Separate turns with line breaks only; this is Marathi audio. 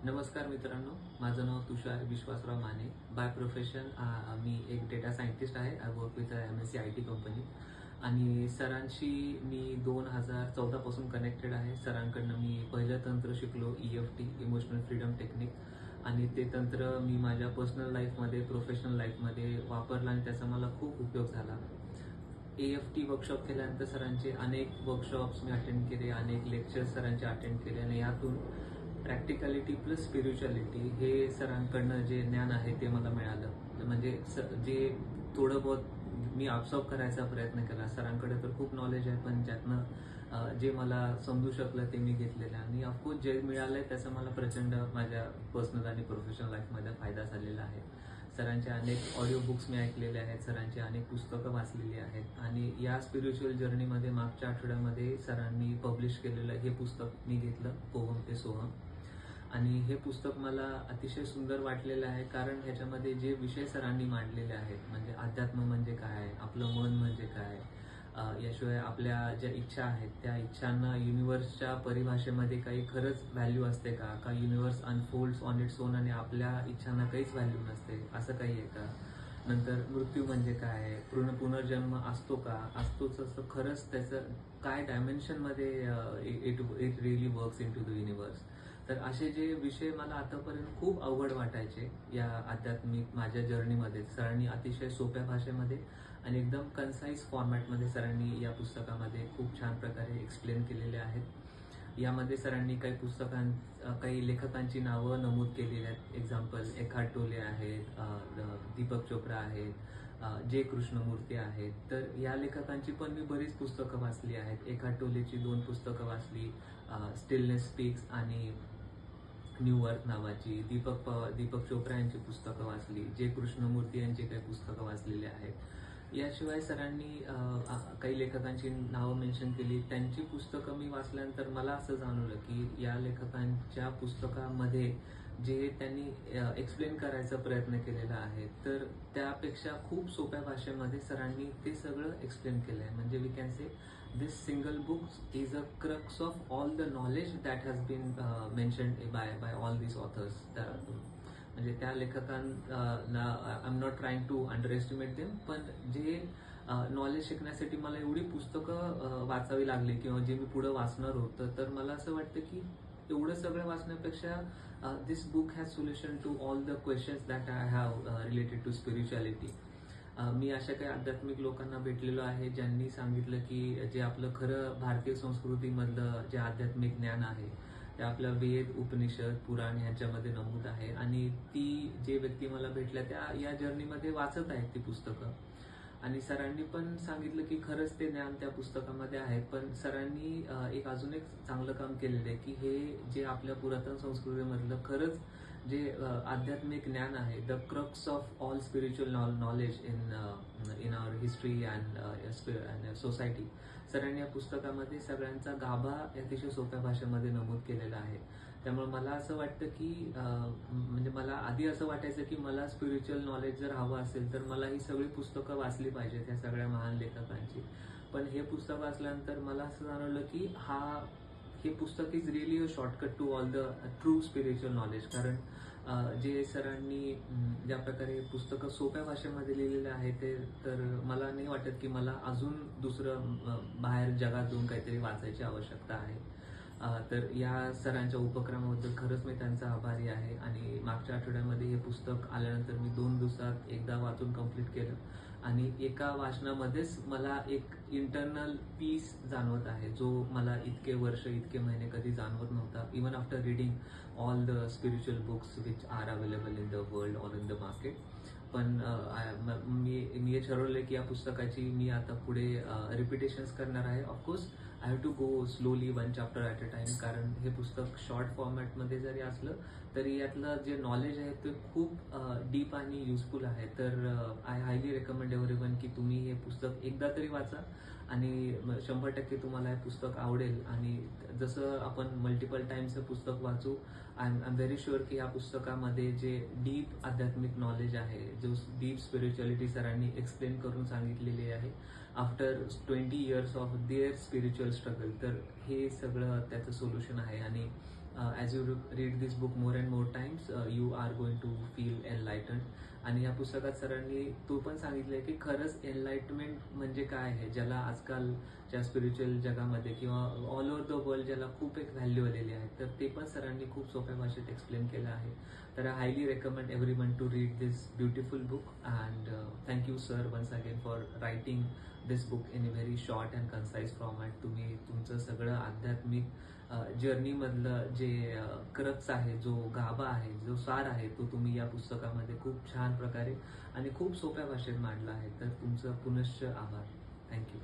नमस्कार मित्रांनो, माझं नाव तुषार विश्वासराव माने. बाय प्रोफेशन मी एक डेटा सायंटिस्ट आहे. I work with MNC IT company आणि सरांशी मी 2014 पासून कनेक्टेड आहे. सरांकडनं मी पहिलं तंत्र शिकलो, EFT इमोशनल फ्रीडम टेक्निक, आणि ते तंत्र मी माझ्या पर्सनल लाईफमध्ये, प्रोफेशनल लाईफमध्ये वापरलं आणि त्याचा मला खूप उपयोग झाला. EFT वर्कशॉप केल्यानंतर सरांचे अनेक वर्कशॉप्स मी अटेंड केले, अनेक लेक्चर्स सरांचे अटेंड केले आणि यातून प्रॅक्टिकॅलिटी प्लस स्पिरिच्युअलिटी हे सरांकडनं जे ज्ञान आहे ते मला मिळालं. म्हणजे जे थोडं बहुत मी ऑब्झर्व करायचा प्रयत्न केला. सरांकडे तर खूप नॉलेज आहे, पण ज्यातनं जे मला समजू शकलं ते मी घेतलेलं आणि ऑफकोर्स जे मिळालंय त्याचा मला प्रचंड माझ्या पर्सनल आणि प्रोफेशनल लाईफमध्ये फायदा झालेला आहे. सरांचे अनेक ऑडिओ बुक्स मी ऐकलेले आहेत, सरांची अनेक पुस्तकं वाचलेली आहेत आणि या स्पिरिच्युअल जर्नीमध्ये मागच्या आठवड्यामध्ये सरांनी पब्लिश केलेलं हे पुस्तक मी घेतलं, ओहम ते सोहम. आणि हे पुस्तक मला अतिशय सुंदर वाटलेलं आहे, कारण ह्याच्यामध्ये जे विषय सरांनी मांडलेले आहेत, म्हणजे अध्यात्म म्हणजे काय, आपलं मन म्हणजे काय, याशिवाय आपल्या ज्या इच्छा आहेत त्या इच्छांना युनिव्हर्सच्या परिभाषेमध्ये काही खरंच व्हॅल्यू असते का universe unfolds on its own आणि आपल्या इच्छांना काहीच व्हॅल्यू नसते, असं काही आहे का. नंतर मृत्यू म्हणजे काय, पुनर्जन्म असतो का, असतोच असं खरंच त्याचं काय डायमेन्शनमध्ये it really works in to the universe. तर असे जे विषय मला आतापर्यंत खूप अवघड वाटायचे या आध्यात्मिक माझ्या जर्नीमध्ये, सरांनी अतिशय सोप्या भाषेमध्ये आणि एकदम कन्साईज फॉर्मॅटमध्ये सरांनी या पुस्तकामध्ये खूप छान प्रकारे एक्सप्लेन केलेले आहेत. यामध्ये सरांनी काही लेखकांची नावं नमूद केलेली आहेत. एक्झाम्पल एखार्ट टोले आहेत, दीपक चोप्रा आहेत, जे कृष्णमूर्ती आहेत. तर या लेखकांची पण मी बरीच पुस्तकं वाचली आहेत. एखार्ट टोलेची 2 पुस्तकं वाचली, स्टिलनेस स्पीक्स आणि न्यू अर्थ नावाची. दीपक चोप्रा यांची पुस्तकं वाचली, जे कृष्णमूर्ती यांची काही पुस्तकं वाचलेली आहेत. याशिवाय सरांनी काही लेखकांची नावं मेन्शन केली. त्यांची पुस्तकं मी वाचल्यानंतर मला असं जाणवलं की या लेखकांच्या पुस्तकामध्ये जे त्यांनी एक्सप्लेन करायचा प्रयत्न केलेला आहे, तर त्यापेक्षा खूप सोप्या भाषेमध्ये सरांनी ते सगळं एक्सप्लेन केलं आहे. म्हणजे we can say this single book is a crux of all the knowledge that has been mentioned by all these authors. म्हणजे त्या लेखकांना I am not trying to underestimate them, पण जे नॉलेज शिकण्यासाठी मला एवढी पुस्तकं वाचावी लागली किंवा जे मी पुढे वाचणार होतं, तर मला असं वाटतं की एवढं सगळं वाचण्यापेक्षा this book has solution to all the questions that I have related to spirituality. मी अशा काही आध्यात्मिक लोकांना भेटलेलो आहे ज्यांनी सांगितलं की जे आपलं खरं भारतीय संस्कृतीमधलं जे आध्यात्मिक ज्ञान आहे ते आपल्या वेद, उपनिषद, पुराण ह्यांच्यामध्ये नमूद आहे आणि ती जे व्यक्ती मला भेटल्या त्या या जर्नीमध्ये वाचत आहेत ती पुस्तकं. आणि सरांनी पण सांगितलं की खरंच ते ज्ञान त्या पुस्तकामध्ये आहे, पण सरांनी अजून एक चांगलं काम केलेलं आहे की हे जे आपल्या पुरातन संस्कृतीमधलं खरंच जे आध्यात्मिक ज्ञान आहे, the crux of all spiritual knowledge in our history and society, सरांनी या पुस्तकामध्ये सगळ्यांचा गाभा अतिशय सोप्या भाषेमध्ये नमूद केलेला आहे. त्यामुळे मला असं वाटतं की म्हणजे मला आधी असं वाटायचं की मला स्पिरिच्युअल नॉलेज जर हवं असेल तर मला ही सगळी पुस्तकं वाचली पाहिजेत, ह्या सगळ्या महान लेखकांची. पण हे पुस्तक वाचल्यानंतर मला असं जाणवलं की हे पुस्तक is really a shortcut to all the true spiritual knowledge. कारण जे सरांनी ज्या प्रकारे पुस्तकं सोप्या भाषेमध्ये लिहिलेलं आहे ते, तर मला नाही वाटत की मला अजून दुसरं बाहेर जगात जाऊन काहीतरी वाचायची आवश्यकता आहे. तर या सरांच्या उपक्रमाबद्दल खरंच मी त्यांचा आभारी आहे आणि मागच्या आठवड्यामध्ये हे पुस्तक आल्यानंतर मी 2 दिवसात एकदा वाचून कंप्लीट केलं आणि एका वाचनामध्येच मला एक इंटरनल पीस जाणवत आहे, जो मला इतके वर्ष, इतके महिने कधी जाणवत नव्हता, even after reading all the spiritual books which are available in the world or in the market. पण मी हे ठरवलंय की या पुस्तकाची मी आता पुढे रिपिटेशन्स करणार आहे. Of course I have to go slowly, 1 chapter at a time, कारण हे पुस्तक शॉर्ट फॉर्मॅटमध्ये जरी असलं तरी यातलं जे नॉलेज आहे ते खूप डीप आणि युजफुल आहे. तर आय हायली रेकमेंड एव्हरीवन की तुम्ही हे पुस्तक एकदा तरी वाचा आणि 100% तुम्हाला हे पुस्तक आवडेल. आणि जसं आपण मल्टिपल टाइम्स हे पुस्तक वाचू, आय एम व्हेरी शुअर की या पुस्तकामध्ये जे डीप आध्यात्मिक नॉलेज आहे, जो डीप स्पिरिच्युअलिटी सरांनी एक्सप्लेन करून सांगितलेली आहे after 20 years of their spiritual struggle, तर हे सगळं त्याचं सोल्युशन आहे. आणि as you read this book more and more times you are going to feel enlightened. आणि या पुस्तकात सरांनी तो पण सांगितलंय की खरंच एनलाइटमेंट म्हणजे काय आहे, ज्याला आजकालच्या स्पिरिच्युअल जगामध्ये किंवा ऑल ओव्हर द वर्ल्ड ज्याला खूप एक व्हॅल्यू आलेली आहे, तर ते पण सरांनी खूप सोप्या भाषेत एक्सप्लेन केलं आहे. तर I highly recommend everyone to read this beautiful book. And thank you sir once again for writing this book in a very short and concise format. तुम्ही तुमचं सगळं आध्यात्मिक जर्नीमधलं जे क्रक्स आहे, जो गाभा आहे, जो सार आहे, तो तुम्ही या पुस्तकामध्ये खूप छान प्रकारे आणि खूप सोप्या भाषेत मांडला आहे. तर तुमचं पुनश्च आभार. थँक्यू.